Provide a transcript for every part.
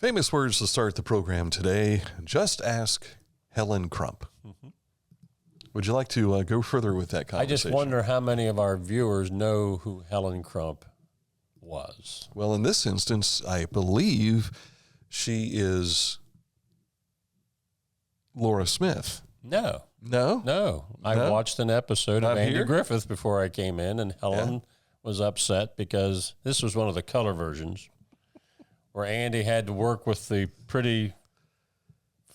Famous words to start the program today. Just ask Helen Crump. Mm-hmm. Would you like to go further with that conversation? I just wonder how many of our viewers know who Helen Crump was. Well, in this instance, I believe she is Laura Smith. No. No? I watched an episode Not of Andy here? Griffith before I came in, and Helen was upset because this was one of the color versions where Andy had to work with the pretty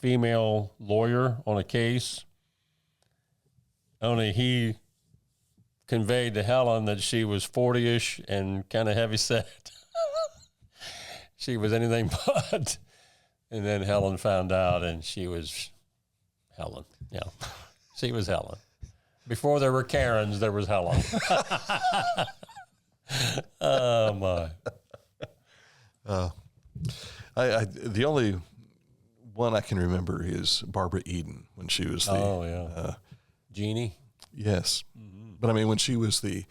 female lawyer on a case. Only he conveyed to Helen that she was 40-ish and kind of heavy-set. She was anything but. And then Helen found out, and she was Helen. Yeah, she was Helen. Before there were Karens, there was Helen. Oh, my. The only one I can remember is Barbara Eden when she was the Jeannie. Yes, but I mean when she was the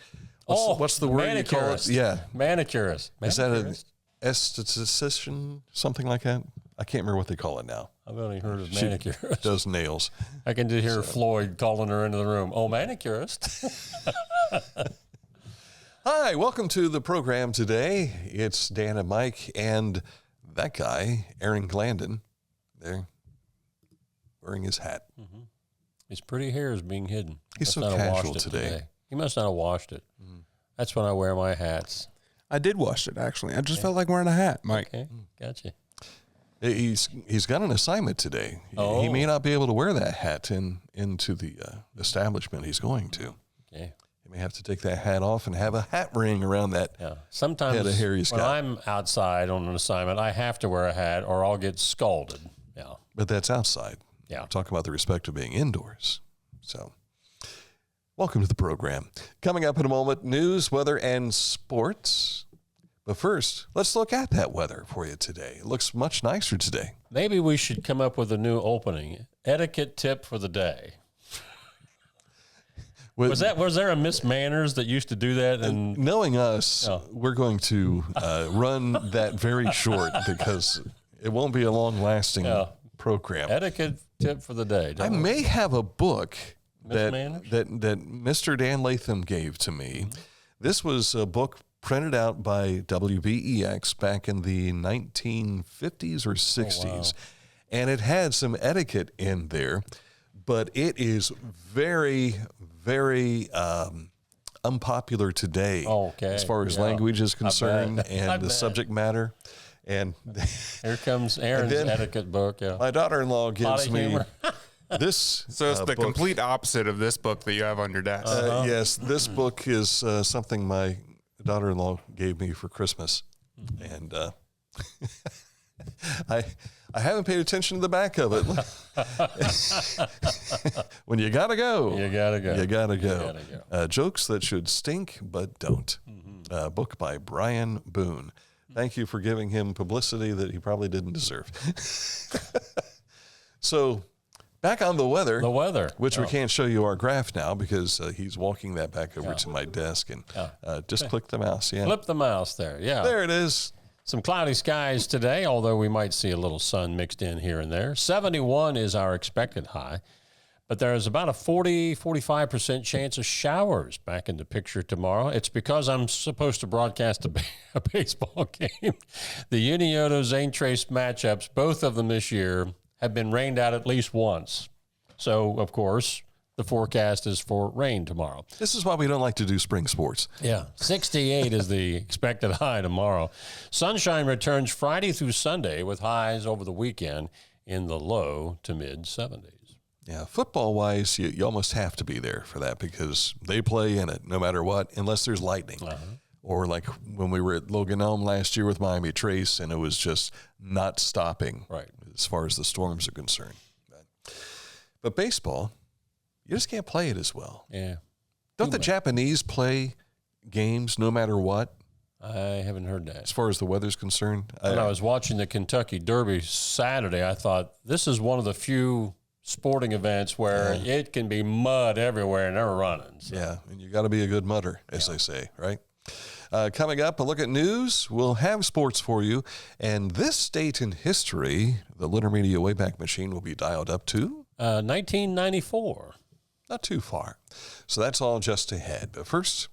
what's the word manicurist. you call it? Yeah, manicurist. Is that an esthetician, something like that? I can't remember what they call it now. I've only heard of manicurist. She does nails. I can just hear Floyd calling her into the room. Oh, manicurist. Hi, welcome to the program today. It's Dan and Mike and that guy, Aaron Glandon, there wearing his hat. Mm-hmm. His pretty hair is being hidden. He's so casual today. He must not have washed it. That's when I wear my hats. I did wash it, actually. I just felt like wearing a hat, Mike. Okay, gotcha. He's got an assignment today. Oh. He may not be able to wear that hat into the establishment he's going to. Okay. He may have to take that hat off and have a hat ring around that Sometimes head of hair he's when got. I'm outside on an assignment, I have to wear a hat or I'll get scalded. Yeah. But that's outside. Yeah. We're talking about the respect of being indoors. So, welcome to the program. Coming up in a moment, news, weather, and sports. But first, let's look at that weather for you today. It looks much nicer today. Maybe we should come up with a new opening. Etiquette tip for the day. Was there a Miss Manners that used to do that? And knowing us, we're going to run that very short because it won't be a long-lasting program. Etiquette tip for the day. I may have a book that Manners? that Mr. Dan Latham gave to me. This was a book printed out by WBEX back in the 1950s or 60s, and it had some etiquette in there, but it is very, very unpopular today as far as language is concerned and the subject matter. And here comes Aaron's etiquette book. Yeah. My daughter-in-law gives me this. So it's the complete opposite of this book that you have on your desk. Yes, this book is something my daughter-in-law gave me for Christmas, and I haven't paid attention to the back of it. When you gotta go, you gotta go. You gotta go. Jokes that should stink but don't. Book by Brian Boone. Thank you for giving him publicity that he probably didn't deserve. So, back on the weather. The weather. Which we can't show you our graph now because he's walking that back over to my desk and just click the mouse. Yeah. Flip the mouse there. Yeah. There it is. Some cloudy skies today, although we might see a little sun mixed in here and there. 71 is our expected high, but there's about a 45% chance of showers back in the picture tomorrow. It's because I'm supposed to broadcast a baseball game. The Unioto Zane Trace matchups, both of them this year, have been rained out at least once. So, of course, the forecast is for rain tomorrow. This is why we don't like to do spring sports. Yeah, 68 is the expected high tomorrow. Sunshine returns Friday through Sunday with highs over the weekend in the low to mid 70s. Yeah, football-wise, you almost have to be there for that because they play in it no matter what, unless there's lightning. Or like when we were at Logan Elm last year with Miami Trace, and it was just not stopping as far as the storms are concerned. But baseball, you just can't play it as well. Yeah. Don't the Japanese play games no matter what? I haven't heard that. As far as the weather's concerned? When I was watching the Kentucky Derby Saturday, I thought this is one of the few sporting events where it can be mud everywhere and they're running. So. Yeah, and you got to be a good mudder, as they say, right? Coming up, a look at news. We'll have sports for you. And this date in history, the Litter Media Wayback Machine will be dialed up to 1994. Not too far. So that's all just ahead. But first,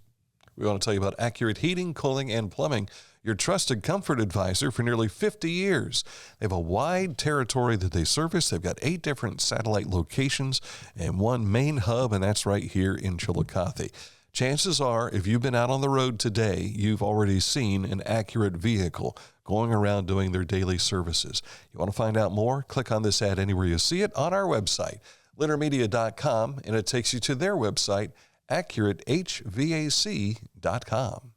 we want to tell you about Accurate Heating, Cooling, and Plumbing, your trusted comfort advisor for nearly 50 years. They have a wide territory that they service. They've got 8 different satellite locations and 1 main hub, and that's right here in Chillicothe. Chances are, if you've been out on the road today, you've already seen an Accurate vehicle going around doing their daily services. You want to find out more? Click on this ad anywhere you see it on our website, littermedia.com, and it takes you to their website, accuratehvac.com.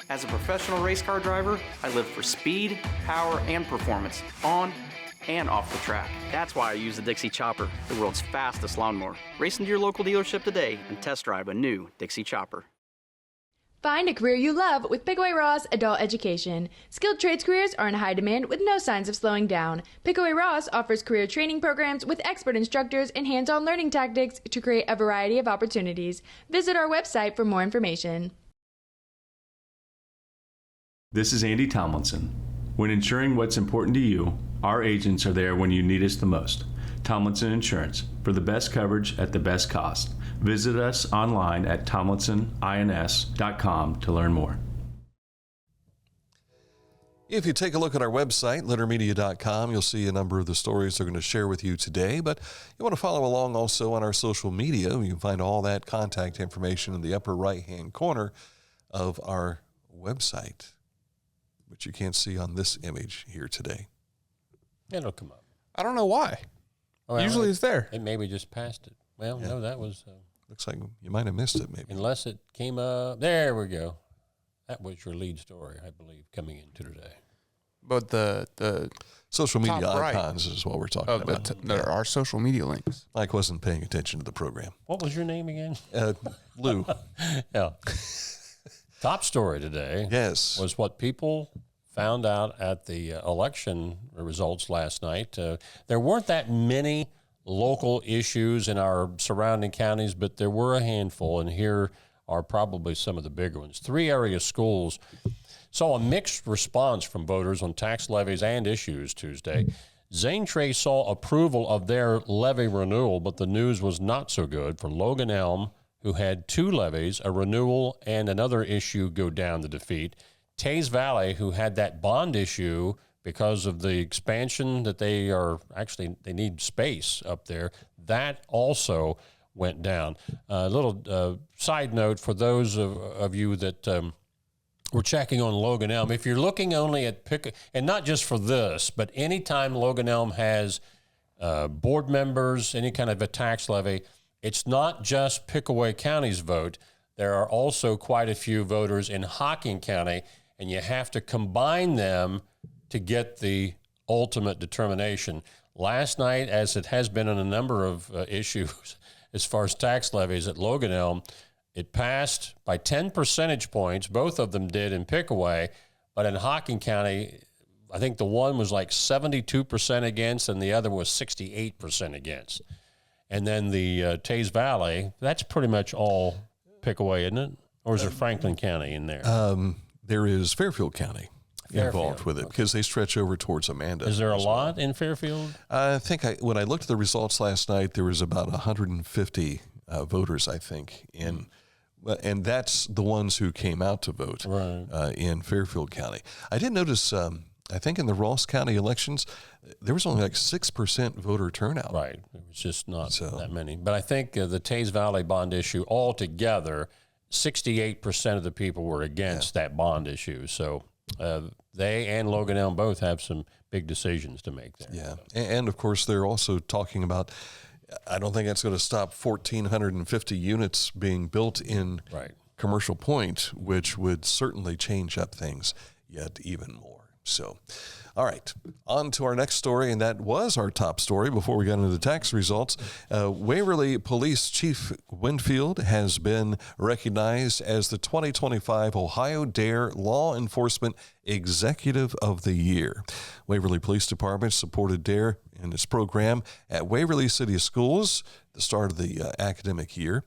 As a professional race car driver, I live for speed, power, and performance, on and off the track. That's why I use the Dixie Chopper, the world's fastest lawnmower. Race into your local dealership today and test drive a new Dixie Chopper. Find a career you love with Pickaway Ross Adult Education. Skilled trades careers are in high demand with no signs of slowing down. Pickaway Ross offers career training programs with expert instructors and hands-on learning tactics to create a variety of opportunities. Visit our website for more information. This is Andy Tomlinson. When ensuring what's important to you, our agents are there when you need us the most. Tomlinson Insurance, for the best coverage at the best cost. Visit us online at tomlinsonins.com to learn more. If you take a look at our website, littermedia.com, you'll see a number of the stories they're going to share with you today. But you want to follow along also on our social media. You can find all that contact information in the upper right-hand corner of our website, which you can't see on this image here today. It'll come up. I don't know why. Well, Usually it's there. It maybe just passed it. Well, no, that was... Looks like you might have missed it, maybe. Unless it came up. There we go. That was your lead story, I believe, coming into today. But the social media top right. icons is what we're talking about. There are social media links. Mike wasn't paying attention to the program. What was your name again? Lou. Yeah. Top story today was what people found out at the election results last night. There weren't that many local issues in our surrounding counties, but there were a handful, and here are probably some of the bigger ones. 3 area schools saw a mixed response from voters on tax levies and issues Tuesday. Zane Trace saw approval of their levy renewal, but the news was not so good for Logan Elm, who had 2 levies, a renewal and another issue go down to defeat. Teays Valley, who had that bond issue because of the expansion that they need space up there, that also went down. A little side note for those of you that were checking on Logan Elm, if you're looking only at and not just for this, but anytime Logan Elm has board members, any kind of a tax levy, it's not just Pickaway County's vote. There are also quite a few voters in Hocking County, and you have to combine them to get the ultimate determination. Last night, as it has been on a number of issues as far as tax levies at Logan Elm, it passed by 10 percentage points. Both of them did in Pickaway, but in Hocking County, I think the one was like 72% against and the other was 68% against. And then the Teays Valley, that's pretty much all Pickaway, isn't it? Or is there Franklin County in there? There is Fairfield County involved with it because they stretch over towards Amanda. Is there a lot in Fairfield? I think when I looked at the results last night, there was about 150 voters, I think, and that's the ones who came out to vote in Fairfield County. I did notice, I think in the Ross County elections, there was only like 6% voter turnout. Right. It was just not that many. But I think the Teays Valley bond issue altogether, 68% of the people were against that bond issue. So they and Logan Elm both have some big decisions to make there. Yeah. And of course, they're also talking about, I don't think that's going to stop 1,450 units being built in Commercial Point, which would certainly change up things yet even more. So, all right, on to our next story, and that was our top story before we got into the tax results. Waverly Police Chief Winfield has been recognized as the 2025 Ohio D.A.R.E Law Enforcement Executive of the Year. Waverly Police Department supported D.A.R.E in its program at Waverly City Schools at the start of the academic year.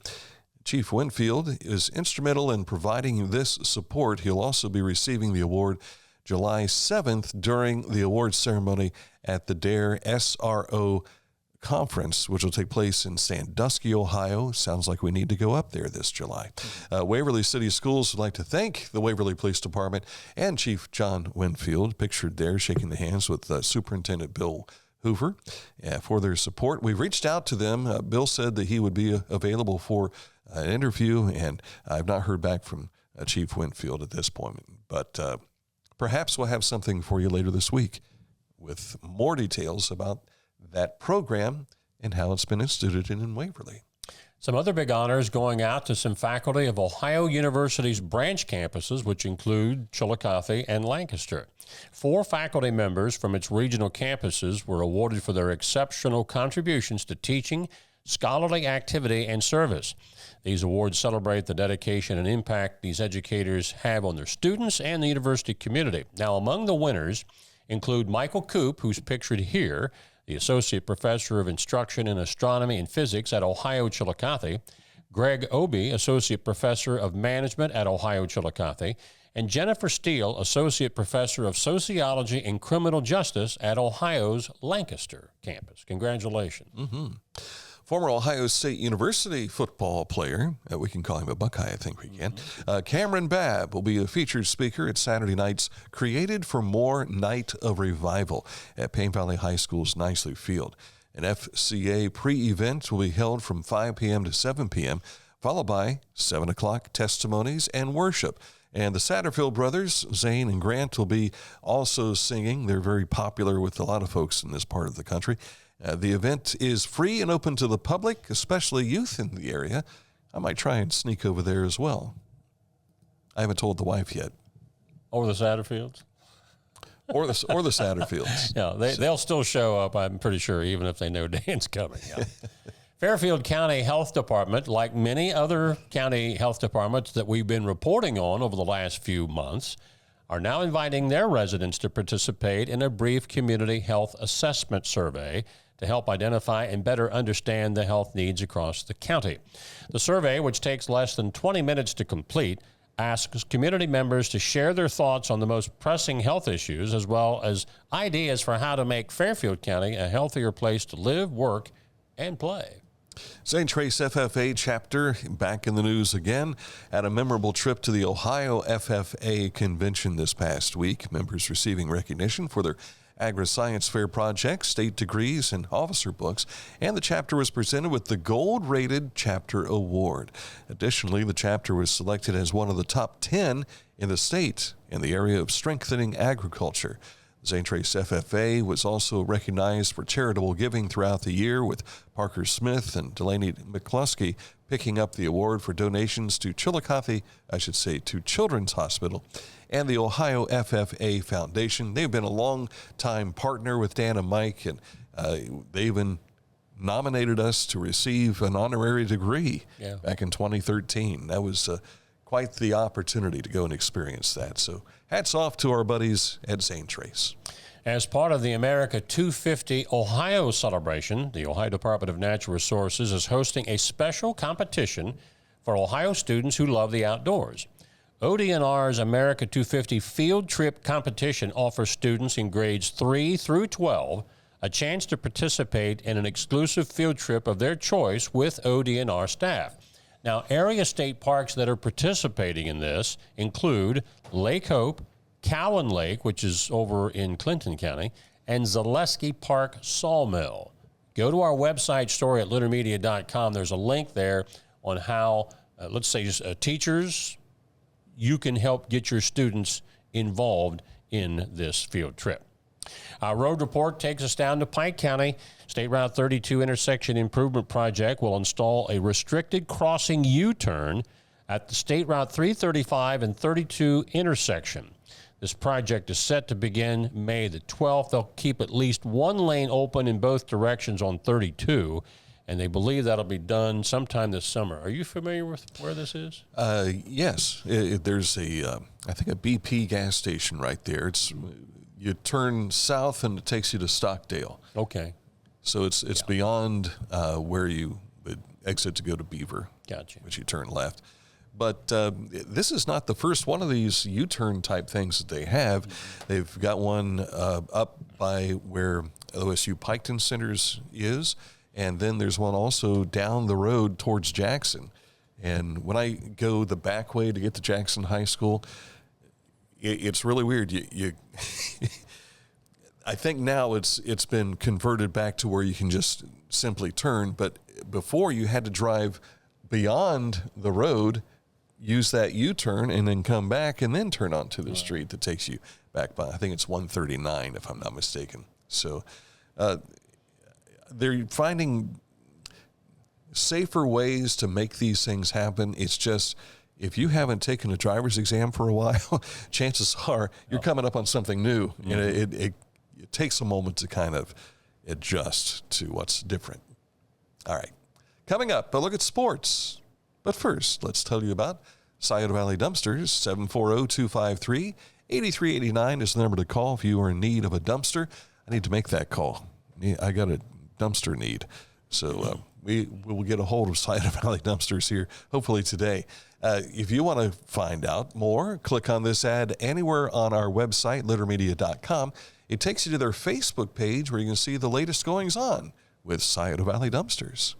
Chief Winfield is instrumental in providing this support. He'll also be receiving the award July 7th during the awards ceremony at the D.A.R.E SRO Conference, which will take place in Sandusky, Ohio. Sounds like we need to go up there this July. Waverly City Schools would like to thank the Waverly Police Department and Chief John Winfield, pictured there shaking the hands with Superintendent Bill Hoover, for their support. We've reached out to them. Bill said that he would be available for an interview, and I've not heard back from Chief Winfield at this point, but perhaps we'll have something for you later this week with more details about that program and how it's been instituted in Waverly. Some other big honors going out to some faculty of Ohio University's branch campuses, which include Chillicothe and Lancaster. 4 faculty members from its regional campuses were awarded for their exceptional contributions to teaching, scholarly activity, and service. These awards celebrate the dedication and impact these educators have on their students and the university community. Now, among the winners include Michael Koop, who's pictured here, the Associate Professor of Instruction in Astronomy and Physics at Ohio Chillicothe, Greg Obie, Associate Professor of Management at Ohio Chillicothe, and Jennifer Steele, Associate Professor of Sociology and Criminal Justice at Ohio's Lancaster campus. Congratulations. Mm-hmm. Former Ohio State University football player, we can call him a Buckeye, I think we can, Kamryn Babb will be a featured speaker at Saturday night's Created for More Night of Revival at Payne Valley High School's Nicely Field. An FCA pre-event will be held from 5 p.m. to 7 p.m., followed by 7 o'clock testimonies and worship. And the Satterfield brothers, Zane and Grant, will be also singing. They're very popular with a lot of folks in this part of the country. The event is free and open to the public, especially youth in the area. I might try and sneak over there as well. I haven't told the wife yet. Or the Satterfields? Or the Satterfields. Yeah, they'll still show up, I'm pretty sure, even if they know Dan's coming. Yeah. Fairfield County Health Department, like many other county health departments that we've been reporting on over the last few months, are now inviting their residents to participate in a brief community health assessment survey to help identify and better understand the health needs across the county. The survey, which takes less than 20 minutes to complete, asks community members to share their thoughts on the most pressing health issues, as well as ideas for how to make Fairfield County a healthier place to live, work, and play. Zane Trace FFA Chapter back in the news again at a memorable trip to the Ohio FFA Convention this past week. Members receiving recognition for their agri-science fair projects, state degrees, and officer books. And the chapter was presented with the Gold-Rated Chapter Award. Additionally, the chapter was selected as one of the top 10 in the state in the area of strengthening agriculture. Zane Trace FFA was also recognized for charitable giving throughout the year, with Parker Smith and Delaney McCluskey picking up the award for donations to Chillicothe, to Children's Hospital, and the Ohio FFA Foundation. They've been a long-time partner with Dan and Mike, and they even nominated us to receive an honorary degree back in 2013. That was quite the opportunity to go and experience that. So hats off to our buddies at Zane Trace. As part of the America 250 Ohio celebration, the Ohio Department of Natural Resources is hosting a special competition for Ohio students who love the outdoors. ODNR's America 250 Field Trip Competition offers students in grades 3 through 12 a chance to participate in an exclusive field trip of their choice with ODNR staff. Now, area state parks that are participating in this include Lake Hope, Cowan Lake, which is over in Clinton County, and Zaleski Park Sawmill. Go to our website, story@littermedia.com. There's a link there on how, teachers, you can help get your students involved in this field trip. Our road report takes us down to Pike County. State Route 32 intersection improvement project will install a restricted crossing U-turn at the State Route 335 and 32 intersection. This project is set to begin May the 12th. They'll keep at least one lane open in both directions on 32, and they believe that'll be done sometime this summer. Are you familiar with where this is? Yes. There's I think a BP gas station right there. You turn south and it takes you to Stockdale. Okay. So it's beyond where you would exit to go to Beaver. Gotcha. Which you turn left. But this is not the first one of these U-turn type things that they have. They've got one up by where OSU Piketon Centers is, and then there's one also down the road towards Jackson. And when I go the back way to get to Jackson High School, it's really weird. You I think now it's been converted back to where you can just simply turn, but before you had to drive beyond the road, use that U-turn, and then come back and then turn onto the street that takes you back by, I think it's 139 if I'm not mistaken. So they're finding safer ways to make these things happen. It's just, if you haven't taken a driver's exam for a while, chances are you're coming up on something new. Mm-hmm. You know, it takes a moment to kind of adjust to what's different. All right. Coming up, a look at sports. But first, let's tell you about Scioto Valley Dumpsters. 740-253-8389 is the number to call if you are in need of a dumpster. I need to make that call. I got a dumpster need. So we will get a hold of Scioto Valley Dumpsters here, hopefully today. If you want to find out more, click on this ad anywhere on our website, littermedia.com. It takes you to their Facebook page where you can see the latest goings-on with Scioto Valley Dumpsters.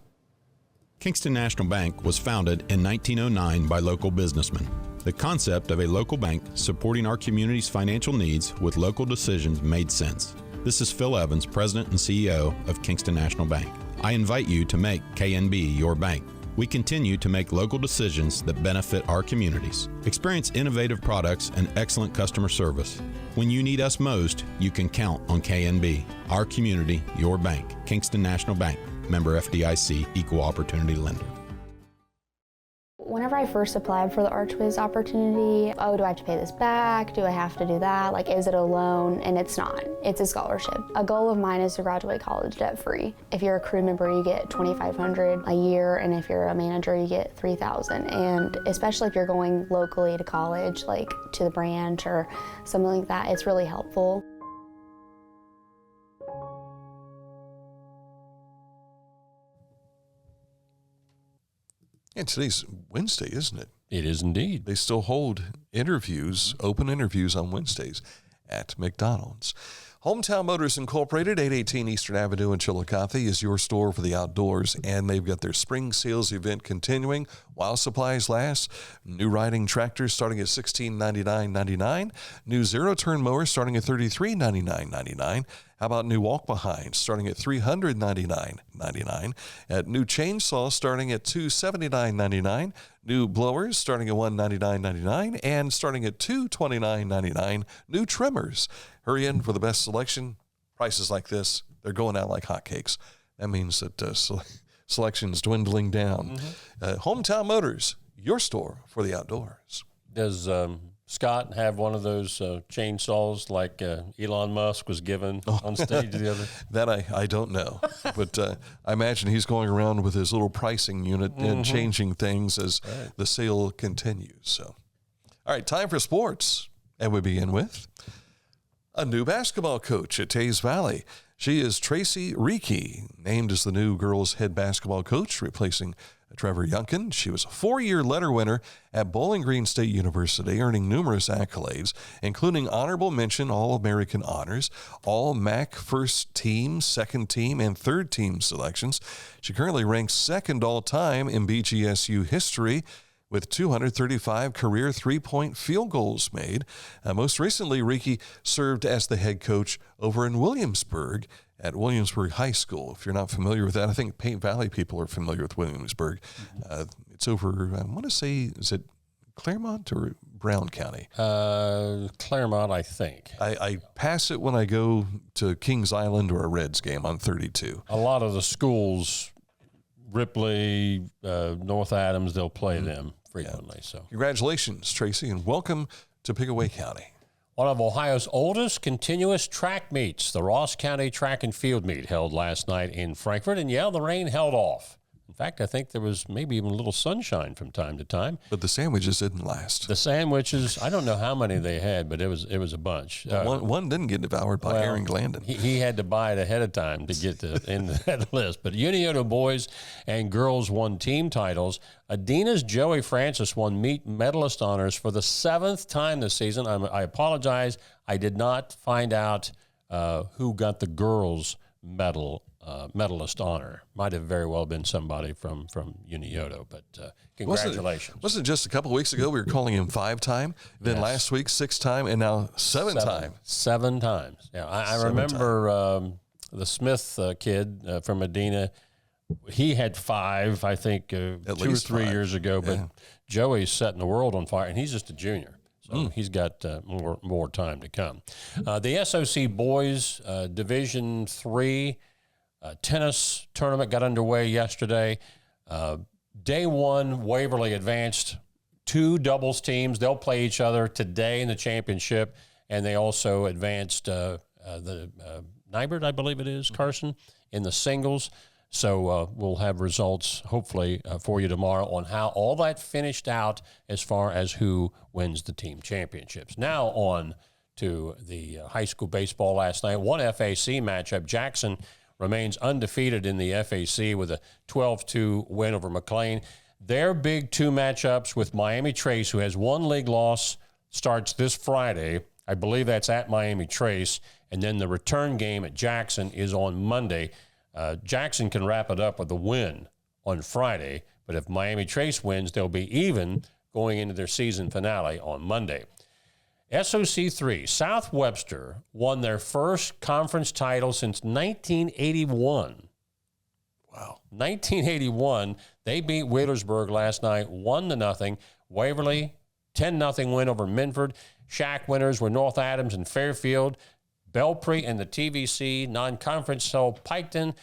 Kingston National Bank was founded in 1909 by local businessmen. The concept of a local bank supporting our community's financial needs with local decisions made sense. This is Phil Evans, President and CEO of Kingston National Bank. I invite you to make KNB your bank. We continue to make local decisions that benefit our communities. Experience innovative products and excellent customer service. When you need us most, you can count on KNB. Our community, your bank. Kingston National Bank. Member FDIC, Equal Opportunity Lender. Whenever I first applied for the Archways opportunity, do I have to pay this back? Do I have to do that? Like, is it a loan? And it's not. It's a scholarship. A goal of mine is to graduate college debt-free. If you're a crew member, you get $2,500 a year, and if you're a manager, you get $3,000. And especially if you're going locally to college, like to the branch or something like that, it's really helpful. And today's Wednesday, isn't it? It is indeed. They still hold interviews, open interviews on Wednesdays at McDonald's. Hometown Motors Incorporated, 818 Eastern Avenue in Chillicothe, is your store for the outdoors, and they've got their spring sales event continuing while supplies last. New riding tractors starting at $1699.99. New zero-turn mowers starting at $3399.99. How about new walk-behinds starting at $399.99? At new chainsaws starting at $279.99. New blowers starting at $199.99 and starting at $229.99. New trimmers. Hurry in for the best selection. Prices like this, they're going out like hotcakes. That means that selection's dwindling down. Mm-hmm. Hometown Motors, your store for the outdoors. Does Scott have one of those chainsaws like Elon Musk was given on stage the other? That I don't know. But I imagine he's going around with his little pricing unit and changing things as the sale continues. So, all right, time for sports. And we begin with a new basketball coach at Teays Valley. She is Tracy Rieke, named as the new girls' head basketball coach, replacing Trevor Youngkin. She was a 4-year letter winner at Bowling Green State University, earning numerous accolades, including honorable mention All-American honors, All-MAC first team, second team, and third team selections. She currently ranks second all-time in BGSU history with 235 career three-point field goals made. Most recently, Rieke served as the head coach over in Williamsburg at Williamsburg High School. If you're not familiar with that, I think Paint Valley people are familiar with Williamsburg. It's over, I want to say, is it Claremont or Brown County? Claremont, I think. I pass it when I go to Kings Island or a Reds game on 32. A lot of the schools, Ripley, North Adams, they'll play them frequently. So, congratulations, Tracy, and welcome to Pickaway County. One of Ohio's oldest continuous track meets, the Ross County Track and Field Meet, held last night in Frankfort, and the rain held off. In fact, I think there was maybe even a little sunshine from time to time. But the sandwiches didn't last. The sandwiches, I don't know how many they had, but it was a bunch. One didn't get devoured by Aaron Glandon. He had to buy it ahead of time to get in that list. But Unioto boys and girls won team titles. Adina's Joey Francis won meet medalist honors for the 7th time this season. I apologize. I did not find out who got the girls' medalist honor. Might have very well been somebody from Unioto, but congratulations. Wasn't it just a couple of weeks ago we were calling him 5-time, then last week 6-time, and now 7-time? 7 times. Yeah, I remember the Smith kid from Adina. He had 5, I think, 2 or 3 years ago, but Joey's setting the world on fire, and he's just a junior. So he's got more time to come. The SOC boys Division III tennis tournament got underway yesterday. Day 1, Waverly advanced 2 doubles teams. They'll play each other today in the championship, and they also advanced the Nybert, I believe it is, Carson, in the singles. So we'll have results, hopefully, for you tomorrow on how all that finished out as far as who wins the team championships. Now on to the high school baseball last night. One FAC matchup. Jackson remains undefeated in the FAC with a 12-2 win over McLean. Their big 2 matchups with Miami Trace, who has 1 league loss, starts this Friday. I believe that's at Miami Trace. And then the return game at Jackson is on Monday. Jackson can wrap it up with a win on Friday, but if Miami Trace wins, they'll be even going into their season finale on Monday. SOC 3, South Webster won their first conference title since 1981. Wow. 1981, they beat Wheelersburg last night 1-0. Waverly, 10-0 win over Minford. Shack winners were North Adams and Fairfield. Belpre and the TVC non-conference, so Piketon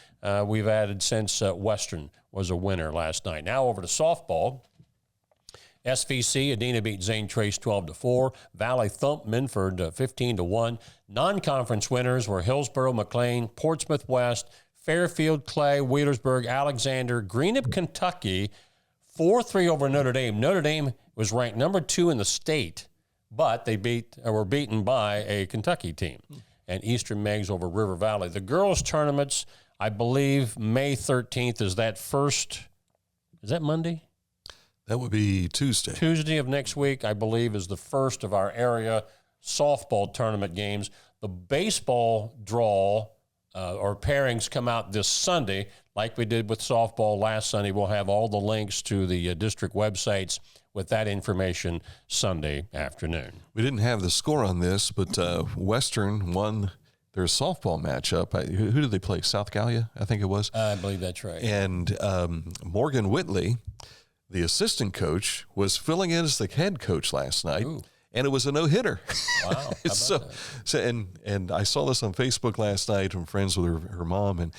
we've added since Western was a winner last night. Now over to softball. SVC, Adina beat Zane Trace 12-4. Valley thumped Minford 15-1. Non-conference winners were Hillsborough, McLean, Portsmouth West, Fairfield, Clay, Wheelersburg, Alexander, Greenup, Kentucky, 4-3 over Notre Dame. Notre Dame was ranked number 2 in the state, but they were beaten by a Kentucky team. And Eastern Megs over River Valley. The girls' tournaments, I believe May 13th is that first. Is that Monday? That would be Tuesday. Tuesday of next week, I believe, is the first of our area softball tournament games. The baseball draw or pairings come out this Sunday, like we did with softball last Sunday. We'll have all the links to the district websites with that information Sunday afternoon. We didn't have the score on this, but Western won their softball matchup. Who did they play? South Gallia, I think it was. I believe that's right. And Morgan Whitley, the assistant coach, was filling in as the head coach last night. Ooh. And it was a no-hitter. Wow. So and I saw this on Facebook last night from friends with her mom, and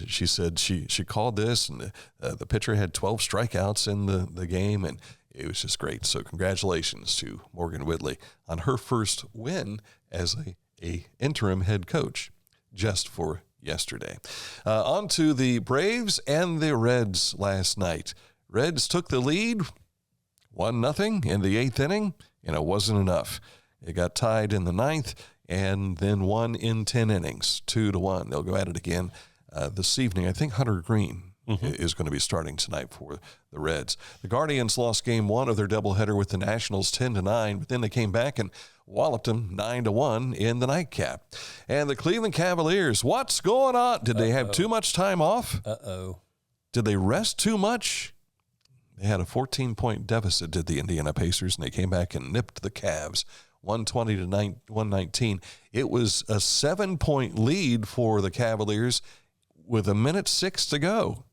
she said she called this, and the pitcher had 12 strikeouts in the game, and it was just great. So congratulations to Morgan Whitley on her first win as a interim head coach just for yesterday. On to the Braves and the Reds last night. Reds took the lead 1-0 in the 8th inning, and it wasn't enough. It got tied in the 9th and then won in 10 innings, 2-1. They'll go at it again this evening. I think Hunter Green is going to be starting tonight for the Reds. The Guardians lost game 1 of their doubleheader with the Nationals 10-9, but then they came back and walloped them 9-1 in the nightcap. And the Cleveland Cavaliers, what's going on? Did they have too much time off? Did they rest too much? They had a 14-point deficit, did the Indiana Pacers, and they came back and nipped the Cavs 120-119. It was a 7-point lead for the Cavaliers with 1:06 to go.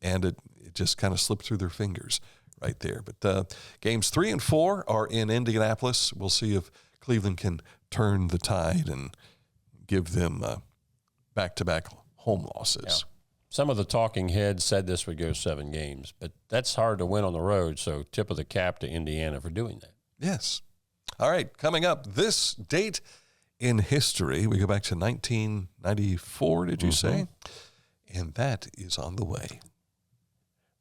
And it just kind of slipped through their fingers right there. But games 3 and 4 are in Indianapolis. We'll see if Cleveland can turn the tide and give them back-to-back home losses. Yeah. Some of the talking heads said this would go 7 games, but that's hard to win on the road, so tip of the cap to Indiana for doing that. Yes. All right, coming up, this date in history, we go back to 1994, did you say? And that is on the way.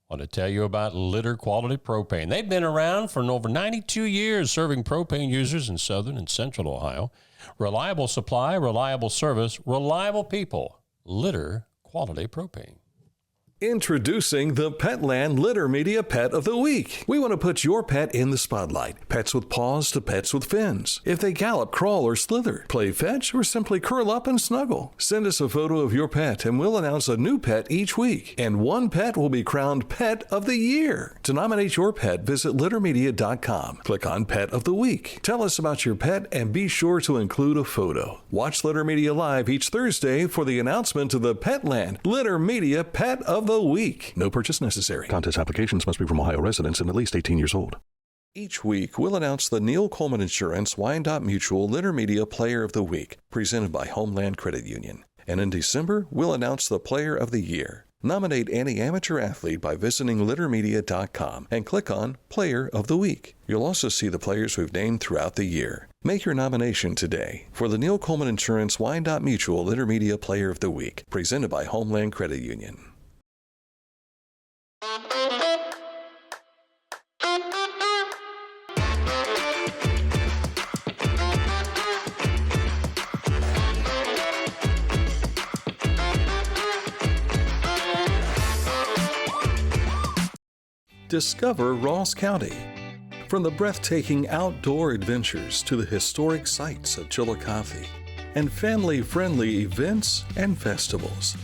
I want to tell you about Litter Quality Propane. They've been around for over 92 years, serving propane users in southern and central Ohio. Reliable supply, reliable service, reliable people. Litter Quality Propane. Introducing the Petland Litter Media Pet of the Week. We want to put your pet in the spotlight. Pets with paws to pets with fins. If they gallop, crawl, or slither, play fetch, or simply curl up and snuggle. Send us a photo of your pet and we'll announce a new pet each week. And one pet will be crowned Pet of the Year. To nominate your pet, visit littermedia.com. Click on Pet of the Week. Tell us about your pet and be sure to include a photo. Watch Litter Media Live each Thursday for the announcement of the Petland Litter Media Pet of the Week. No purchase necessary. Contest applications must be from Ohio residents and at least 18 years old. Each week, we'll announce the Neil Coleman Insurance Wyandotte Mutual Litter Media Player of the Week, presented by Homeland Credit Union. And in December, we'll announce the Player of the Year. Nominate any amateur athlete by visiting littermedia.com and click on Player of the Week. You'll also see the players we've named throughout the year. Make your nomination today for the Neil Coleman Insurance Wyandotte Mutual Litter Media Player of the Week, presented by Homeland Credit Union. Discover Ross County. From the breathtaking outdoor adventures to the historic sights of Chillicothe and family-friendly events and festivals.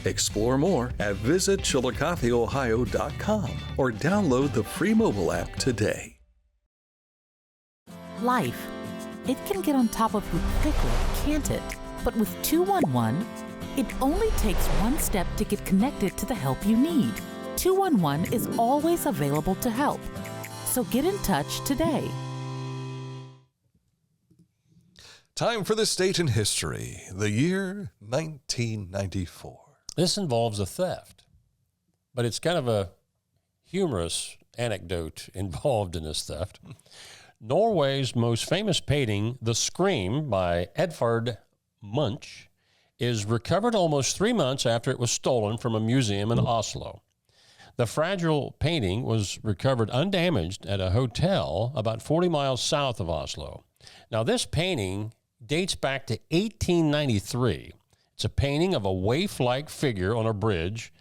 Explore more at visitchillicotheohio.com or download the free mobile app today. Life. It can get on top of you quickly, can't it? But with 211, it only takes one step to get connected to the help you need. 211 is always available to help. So get in touch today. Time for this date in history, the year 1994. This involves a theft, but it's kind of a humorous anecdote involved in this theft. Norway's most famous painting, The Scream by Edvard Munch, is recovered almost 3 months after it was stolen from a museum in Oslo. The fragile painting was recovered undamaged at a hotel about 40 miles south of Oslo. Now, this painting dates back to 1893. It's a painting of a waif-like figure on a bridge.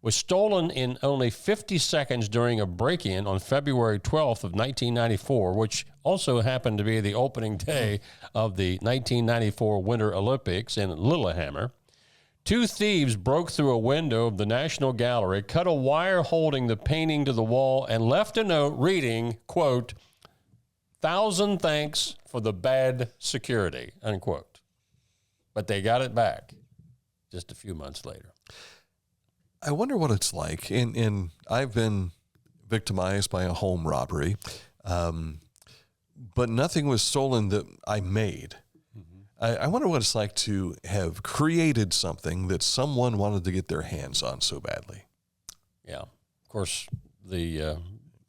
Was stolen in only 50 seconds during a break-in on February 12th of 1994, which also happened to be the opening day of the 1994 Winter Olympics in Lillehammer. 2 thieves broke through a window of the National Gallery, cut a wire holding the painting to the wall, and left a note reading, quote, "1,000 thanks for the bad security," unquote. But they got it back just a few months later. I wonder what it's like. And I've been victimized by a home robbery, but nothing was stolen that I made. I wonder what it's like to have created something that someone wanted to get their hands on so badly. Yeah. Of course, the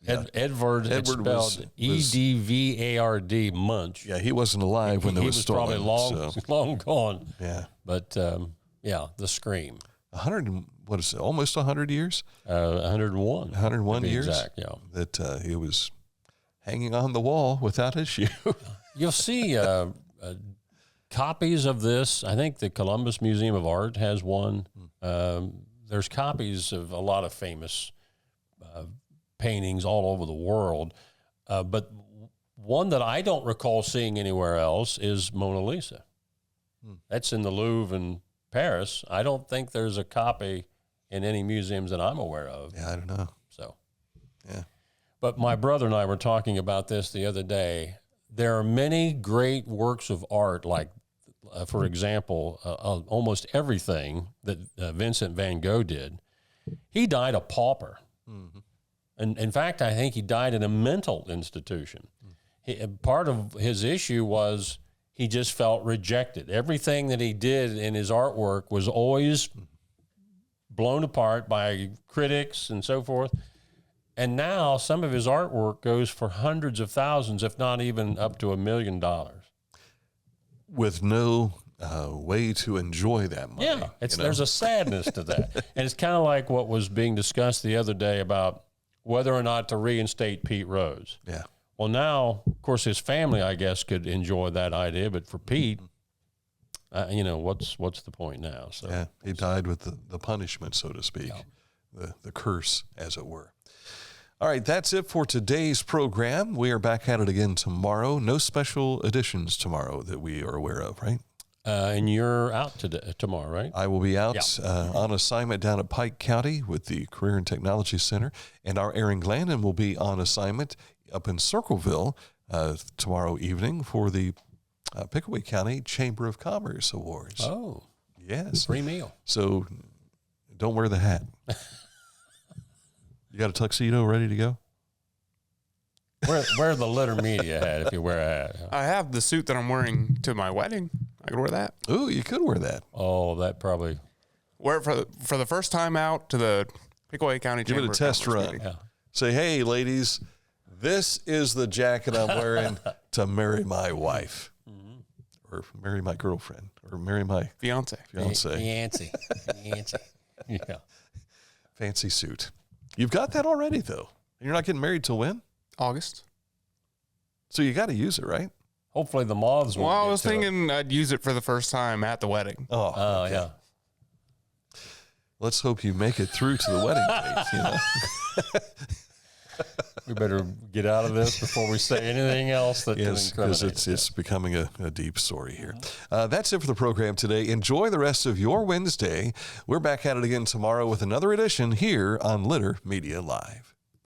Edvard spelled Edvard, Munch. Yeah, he wasn't alive when it was stolen. He was probably long gone. Yeah. But, The Scream. 100, what is it, almost 100 years? 101. 101 years? Exact, yeah. That he was hanging on the wall without issue. You'll see copies of this. I think the Columbus Museum of Art has one. There's copies of a lot of famous paintings all over the world. But one that I don't recall seeing anywhere else is Mona Lisa. That's in the Louvre in Paris. I don't think there's a copy in any museums that I'm aware of. Yeah, I don't know. So, yeah. But my brother and I were talking about this the other day. There are many great works of art, like, for example, almost everything that Vincent van Gogh did. He died a pauper. Mm-hmm. And in fact, I think he died in a mental institution. Part of his issue was he just felt rejected. Everything that he did in his artwork was always blown apart by critics and so forth. And now some of his artwork goes for hundreds of thousands, if not even up to $1 million. With no way to enjoy that money. Yeah, there's a sadness to that. And it's kind of like what was being discussed the other day about whether or not to reinstate Pete Rose. Yeah. Well, now, of course, his family, I guess, could enjoy that idea. But for Pete, what's the point now? So yeah, he died with the punishment, so to speak, the curse, as it were. All right, that's it for today's program. We are back at it again tomorrow. No special editions tomorrow that we are aware of, right? And you're out tomorrow, right? I will be out on assignment down at Pike County with the Career and Technology Center, and our Aaron Glandon will be on assignment up in Circleville tomorrow evening for the Pickaway County Chamber of Commerce Awards. Oh, yes, free meal. So don't wear the hat. You got a tuxedo ready to go? Wear the Litter Media hat if you wear a hat. I have the suit that I'm wearing to my wedding. I could wear that. Oh, you could wear that. Oh, that probably. Wear it for the first time out to the Pickaway County Chamber. Give it a test run. Yeah. Say, hey, ladies, this is the jacket I'm wearing to marry my wife, or marry my girlfriend, or marry my fiance. Fiance. Yeah. Fancy suit. You've got that already, though. And you're not getting married till when? August. So you got to use it, right? Hopefully the moths won't. Well, I was thinking I'd use it for the first time at the wedding. Oh, okay. Yeah. Let's hope you make it through to the wedding date. You know? We better get out of this before we say anything else that yes, because it's becoming a deep story here. That's it for the program today. Enjoy the rest of your Wednesday. We're back at it again tomorrow with another edition here on Litter Media Live.